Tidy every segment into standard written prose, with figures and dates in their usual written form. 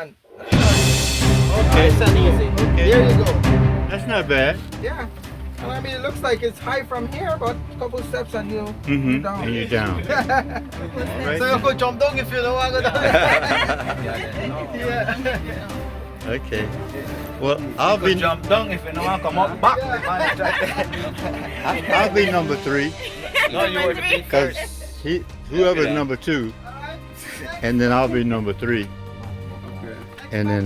Okay. Nice and easy. Okay. There you go. That's not bad. Yeah. Well, I mean, it looks like it's high from here, but a couple steps and you're down. And you're down. So you could jump down if you don't want to go down. Yeah. Okay. Well, I'll be jump down if you don't want to come up back. I'll be number 3 No, you were the because whoever's number 2, and then I'll be number 3, and then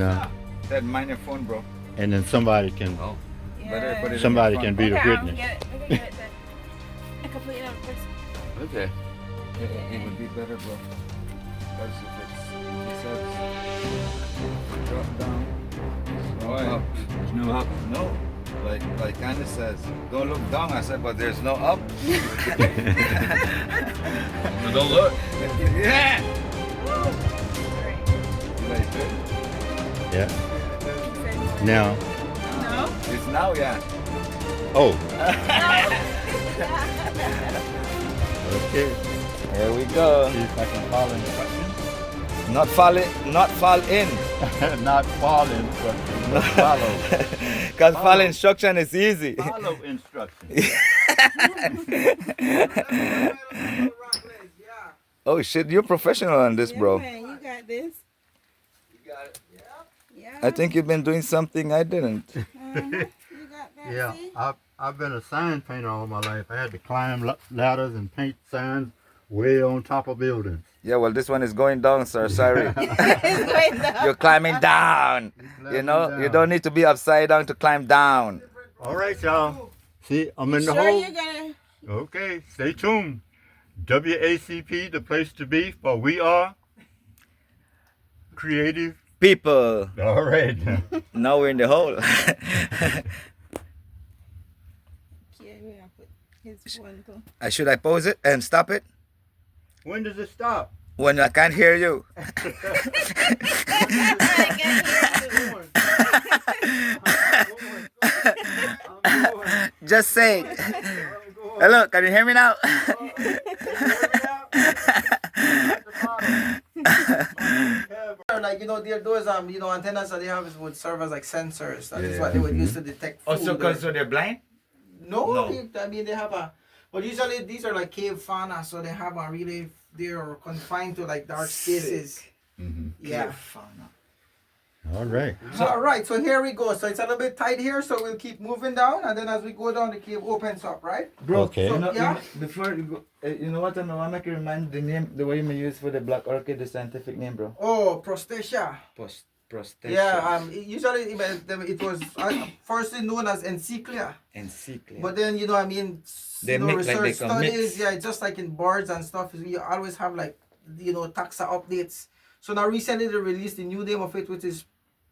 Dad, mind your phone, bro. and then somebody can Better put it in somebody your can phone. be the Okay, witness. I can put it on first. Okay. It would be better, bro. Because if it says drop down, there's no up. There's no up. No. Like Candace says, don't look down. I said, but there's no up. So don't look. Yeah. You guys good? Yeah. Now, No? It's now, yeah. oh. Okay. Here we go. See if I can follow instructions. Not fall in. Not falling, but follow. Because follow instruction is easy. Follow instructions. Oh shit, you're professional on this, bro. Yeah, man, you got this. Yeah. I think you've been doing something I didn't. You got that. Yeah, See? I've been a sign painter all my life. I had to climb ladders and paint signs way on top of buildings. Yeah, well, this one is going down, sir. Sorry. It's going down. You're climbing down. You know, you don't need to be upside down to climb down. All right, y'all. See, I'm in the Sure, hole. you're gonna. Okay, stay tuned. WACP, the place to be, for we are creative. People, All right. now we're in the hole. Yeah, we're gonna put his one too. Should I pause it and stop it? When does it stop? When I can't hear you. Just say, hello, can you hear me now? Like, those antennas that they have would serve as like sensors. That is what they would use to detect food. so they're blind? No, No. I mean they have a. But usually these are like cave fauna, so they have a really they're confined to like dark spaces. Yeah. All right. So, all right, so here we go. So it's a little bit tight here, so we'll keep moving down, and then as we go down, the cave opens up, right? Bro, Okay. you know, Yeah. before you go, you know what I want to make you remind the name, the way you use for the black orchid, the scientific name, bro. Oh, Prostacia. Prostate. Yeah. Usually it was firstly known as encyclia, And sickly. but then They mix, like, research they can mix. studies. Yeah, just like in birds and stuff, we always have like taxa updates. So now recently they released the new name of it, which is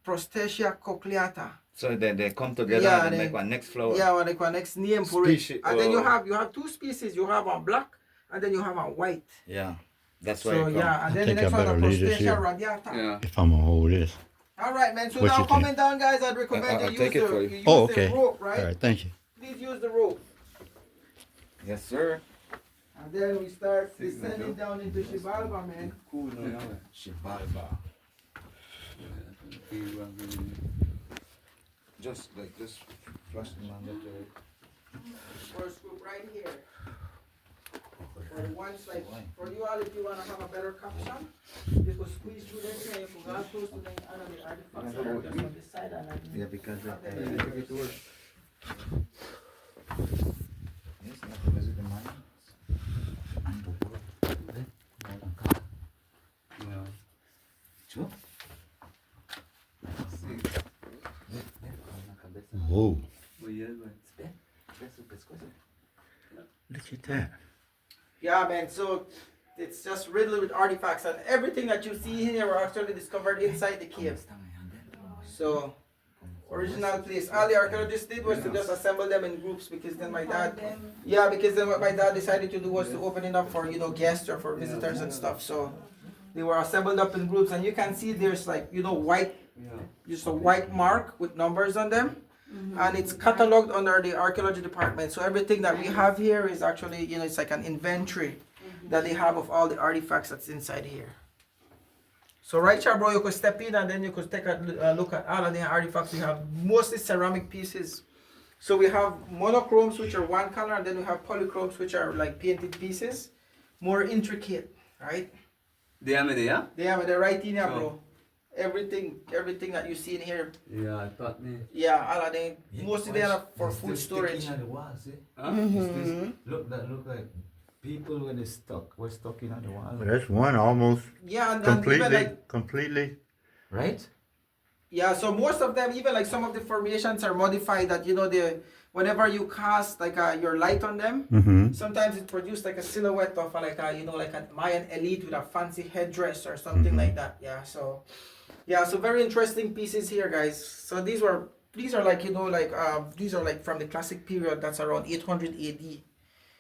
Prostacia cochleata. So they come together Yeah, and they- make one next flower. Yeah, well, like our next name for Species, it. And then you oh. have two species. You have a black, and then you have a white. Yeah. That's why So it come. yeah, and then the think I next one better is leave this Prostacia here. radiata. Yeah. If I'm gonna hold this. All right, man. So What now you coming think? down, guys, I'd recommend I'll you take use it for you. use Oh, the okay. rope, All right? right, thank you. Please use the rope. Yes, sir. And then we start descending down into Shibalba, man. Cool. Just like this, flush the mandatory. First group right here. For the ones like for you all, if you wanna have a better caption, you could squeeze through them here. You could go close to the other artifacts that are just on this side and then Yeah, because it works. Yes, not to visit the mine. And the world. Yeah. Sure. Whoa. Well, yeah, but Look at that. Yeah, man. So it's just riddled with artifacts, and everything that you see here were actually discovered inside the cave. So original place. All the archaeologists did was to just assemble them in groups, because then my dad, because then what my dad decided to do was to open it up for guests or for visitors and stuff. So they were assembled up in groups, and you can see there's like white, just a white mark with numbers on them. And it's cataloged under the archaeology department. So everything that we have here is actually, it's like an inventory that they have of all the artifacts that's inside here. So right here, bro, you could step in and then you could take a look at all of the artifacts. We have mostly ceramic pieces. So we have monochromes, which are one color, and then we have polychromes, which are like painted pieces, more intricate, right? They have it, yeah? They have it right in here, So- bro. Everything that you see in here, Yeah, I thought me. yeah, all of them. Mostly they are for food storage. At the walls, eh? Huh? Look like people when they were stuck in at the wall. That's one almost Yeah, and even like completely. Right? yeah, so most of them, even like some of the formations are modified that whenever you cast like your light on them, Mm-hmm. sometimes it produces like a silhouette of like a Mayan elite with a fancy headdress or something like that. Yeah, so very interesting pieces here, guys. So these are like these are like from the classic period that's around 800 AD.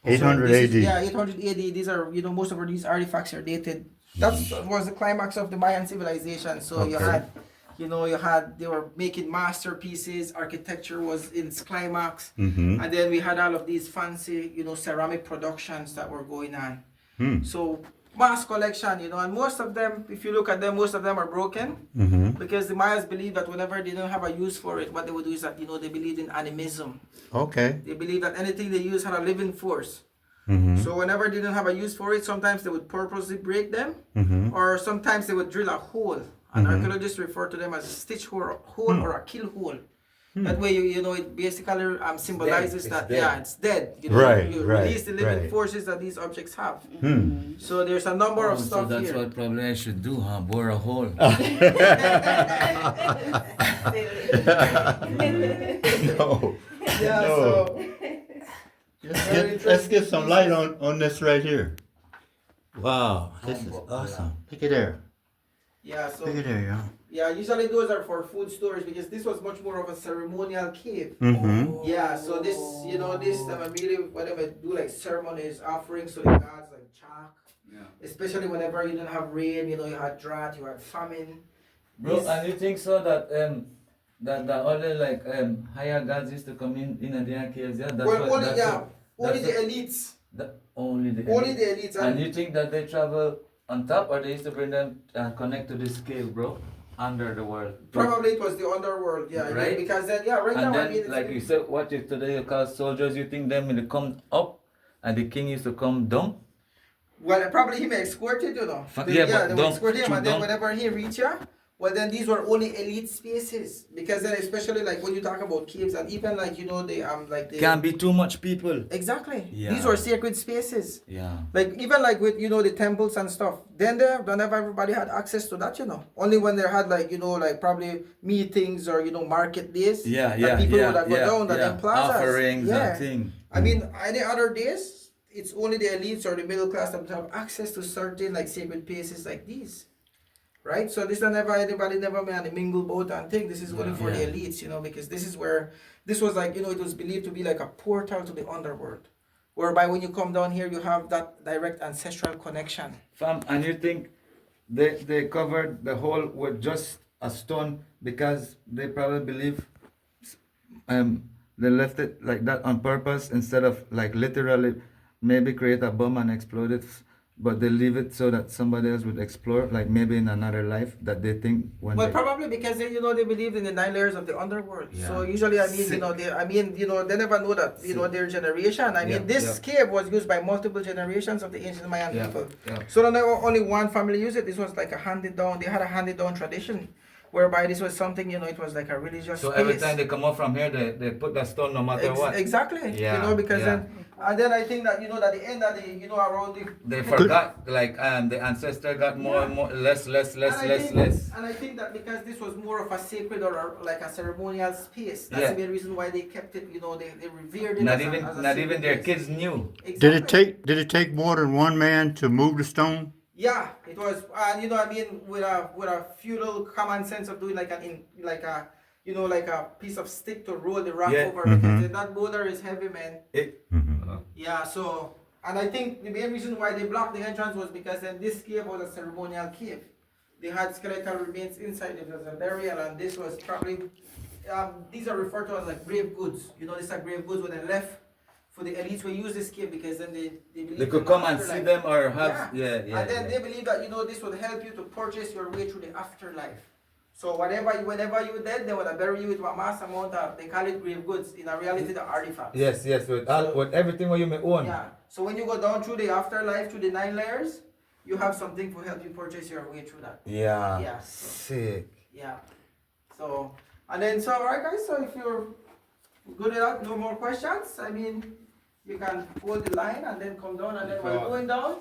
800 So this AD. is- yeah, 800 AD. These are most of these artifacts are dated. That was the climax of the Mayan civilization. So Okay. they were making masterpieces. Architecture was in its climax, Mm-hmm. and then we had all of these fancy, ceramic productions that were going on. So mass collection, and most of them, if you look at them, most of them are broken Mm-hmm. because the Mayas believed that whenever they didn't have a use for it, what they would do is that they believed in animism. Okay. They believed that anything they used had a living force. Mm-hmm. So whenever they didn't have a use for it, sometimes they would purposely break them, Mm-hmm. or sometimes they would drill a hole. And archaeologists refer to them as a stitch hole or a kill hole. That way, it basically symbolizes It's that dead. it's dead. Right, you right, release the living right. forces that these objects have. Hmm. So there's a number of So stuff that's here. what probably I should do, huh? Bore a hole. No. Yeah, No. so Let's get some light on this right here. Wow, this is awesome. Look at there. yeah, so Look at there, y'all. yeah, usually those are for food storage because this was much more of a ceremonial cave. Mm-hmm. Yeah, so this, this time really whenever do like ceremonies, offerings to the gods like chalk, Yeah. especially whenever you didn't have rain, you had drought, you had famine. Bro, This- and you think so that that other like higher gods used to come in their caves, yeah? That's Well, what, only that's yeah, what- only that's the what- elites, only the only elites. the elites, And you think that they travel on top, or they used to bring them and connect to this cave, bro, under the world? probably it was the underworld, yeah, Right? because then right And now then, I mean, like you said, what you today you call soldiers, you think them will come up, and the king used to come down? well, probably he may escort it, But They would don't escort him, and then don't- whenever he reach here, well, then these were only elite spaces because then especially like when you talk about caves and even like they Can't be too much people. exactly Yeah. these were sacred spaces. Yeah. Like even like with the temples and stuff. Then don't have everybody had access to that, Only when they had like like probably meetings or market days. Yeah, that people would have go yeah, down to yeah. them plazas. Offerings Yeah. and thing. I mean, any other days, it's only the elites or the middle class that would have access to certain like sacred places like these. Right? So this anybody never made mingle boat and thing. This is only for the Yeah. elites, because this is where this was like, it was believed to be like a portal to the underworld. Whereby when you come down here you have that direct ancestral connection. Fam, and you think they covered the hole with just a stone because they probably believe they left it like that on purpose instead of like literally maybe create a bomb and explode it, but they leave it so that somebody else would explore, like maybe in another life that they think when Well, they, probably because they believed in the 9 layers of the underworld. Yeah. So usually, Sick. they never know that their generation. I mean, Yeah, this cave was used by multiple generations of the ancient Mayan Yeah, people. yeah. So not only one family used it. This was like a handed down. They had a handed down tradition, whereby this was something. It was like a religious. so every space. time they come up from here, they put that stone no matter what. Exactly. Yeah, Because yeah. then I think that at the end of the around the They forgot, like the ancestor got more and more, less. And I think that because this was more of a sacred or like a ceremonial space, that's Yeah. the main reason why they kept it. They revered it. Not as even a not sacred even their place. kids knew. Exactly. Did it take more than one man to move the stone? Yeah, it was. And with a few little common sense of doing like a piece of stick to roll the rock Yeah. over because that boulder is heavy, man. Mm-hmm. Yeah, so, and I think the main reason why they blocked the entrance was because then this cave was a ceremonial cave. They had skeletal remains inside, it was a burial, and this was probably, these are referred to as like grave goods. These are grave goods when they left for the elites we use this cave because then they believe They could in come and see afterlife. them or have yeah. And then they believe that this would help you to purchase your way through the afterlife. So whenever you're dead, they would bury you with a mass amount of, they call it grave goods. In reality, the artifacts. Yes, with everything what you may own. Yeah. So when you go down through the afterlife, through the 9 layers, you have something to help you purchase your way through that. Yeah. Yeah. Sick. Yeah. So, and then, so, alright guys, so if you're good enough, no more questions, I mean, you can hold the line and then come down, and then while going down,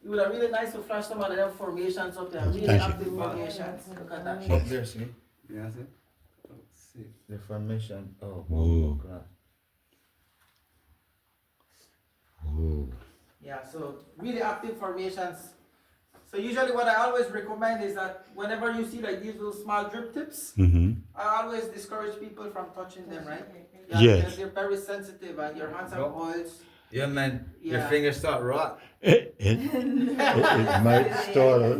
it would be really nice to flash some of the formations up there, really Thank you. active formations. Look at that. Up there, see? Yeah, see? Oh, sick. The formation. Oh, Ooh. crap. Ooh. Yeah, so really active formations. So usually what I always recommend is that whenever you see like these little small drip tips, Mm-hmm. I always discourage people from touching them, right? Yes. Because they're very sensitive and your hands have oils. Yeah, man. Your Yeah. fingers start rot. It might start.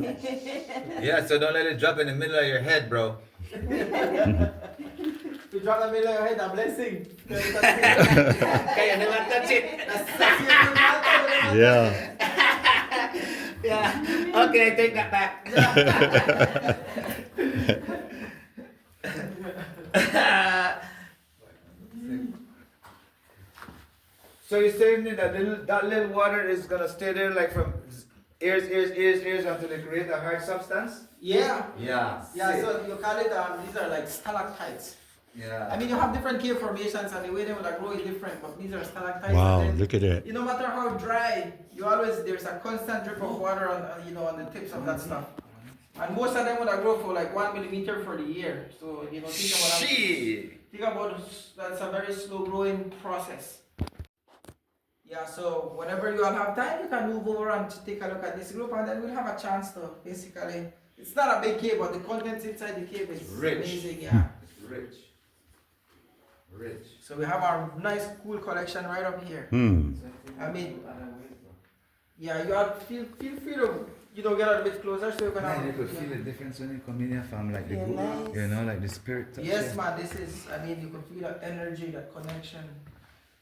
Yeah, so don't let it drop in the middle of your head, bro. If you drop the middle of your head, a blessing. Okay, you never touch it. Yeah. Yeah. Okay, take that back. So you're saying that little water is gonna stay there like from ears until they create a hard substance? Yeah. Yeah. Yeah, so you call it, these are like stalactites. Yeah. I mean, you have different cave formations and the way they would grow is different, but these are stalactites. Wow, And then, look at that. no matter how dry, there's a constant drip of water on, on the tips of that stuff. And most of them would grow for like 1 millimeter for the year. So, think about that's a very slow growing process. Yeah, so whenever you all have time, you can move over and take a look at this group, and then we'll have a chance to basically, it's not a big cave, but the contents inside the cave is Rich. amazing, yeah. It's rich. Rich. So we have our nice cool collection right up here. Hmm. I mean, yeah, you all feel free to, get a little bit closer so you can Man, have, you could feel the difference when you come in here from like the Yeah, good, nice. you know, like the spirit touch. yes, you. man, this is, I mean, you can feel that energy, that connection.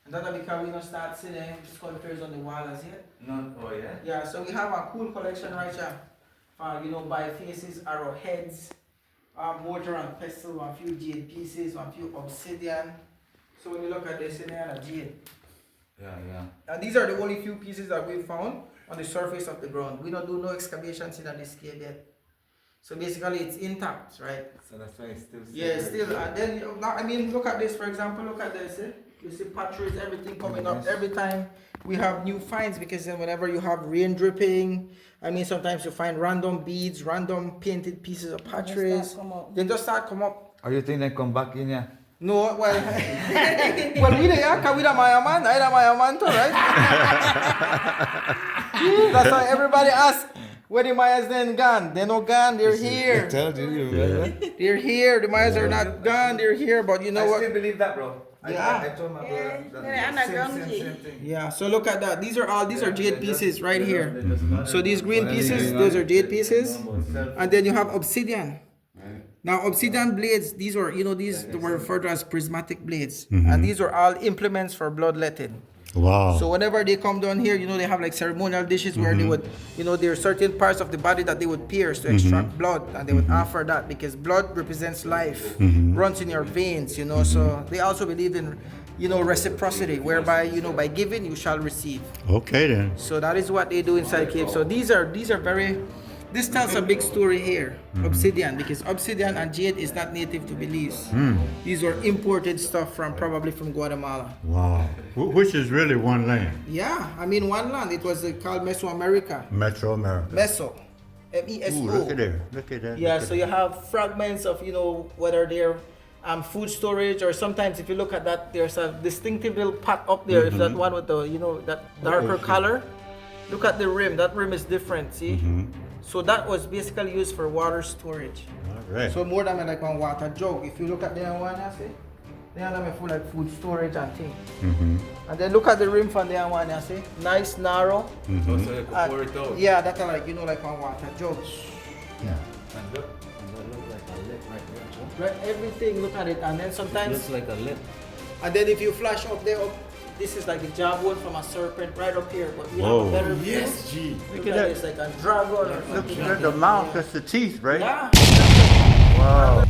And that's because we don't start seeing any sculptures on the wall as yet. No, oh yeah? Yeah, so we have a cool collection right here. By faces, arrowheads, mortar and pestle, a few jade pieces, a few obsidian. So when you look at this in there, a jade. Yeah. And these are the only few pieces that we found on the surface of the ground. We don't do no excavations in this cave yet. So basically it's intact, right? So that's why it's still Yeah, it's still, and then, I mean, look at this, for example, look at this, you see patches, everything coming up every time we have new finds, because then whenever you have rain dripping, I mean, sometimes you find random beads, random painted pieces of patches, they just start come up. Or you think they come back in here? No, well, well, we there, cause we the Maya man, I the Maya man too, right? That's why everybody asks, where the Mayas then gone? They're not gone, they're here. I told you. They're here, the Mayas are not gone, they're here, but you know I what? still believe that, bro. Yeah. I told my brother Yeah, that. they're underground. Same thing. Yeah, so look at that. These are jade pieces right here. So these green pieces, those are jade pieces. And then you have obsidian. Now obsidian blades, these are, these were referred to as prismatic blades. And these are all implements for bloodletting. Wow. So whenever they come down here, they have like ceremonial dishes where they would, there are certain parts of the body that they would pierce to extract blood, and they would offer that because blood represents life, runs in your veins, So they also believe in, reciprocity, whereby, by giving you shall receive. Okay then. So that is what they do inside cave. So these are very, this tells a big story here, obsidian, because obsidian and jade is not native to Belize. These were imported stuff probably from Guatemala. Wow. Which is really one land. Yeah, I mean one land. It was called Mesoamerica. Metro America. Meso, M-E-S-O. Ooh, look at there. Look at that. Yeah, look at so you have fragments of whether they're food storage, or sometimes if you look at that, there's a distinctive little pot up there. If that one with the that darker color, look at the rim. That rim is different. See, so that was basically used for water storage. All right. So more than like one water jug. If you look at the one, I see. They are them full like food storage and thing. And then look at the rim from there one, you see. Nice, narrow. So you can pour it out. Yeah, that's like like one water jug. Yeah. And look like a lip right there. Right, everything. Look at it, and then sometimes. Looks like a lip. And then if you flash up there, this is like the jawbone from a serpent right up here, but we Whoa. have a better view. Yes, G. Look at at that. this, like a dragon or Look something. at the mouth, that's the teeth, right? Yeah. Wow.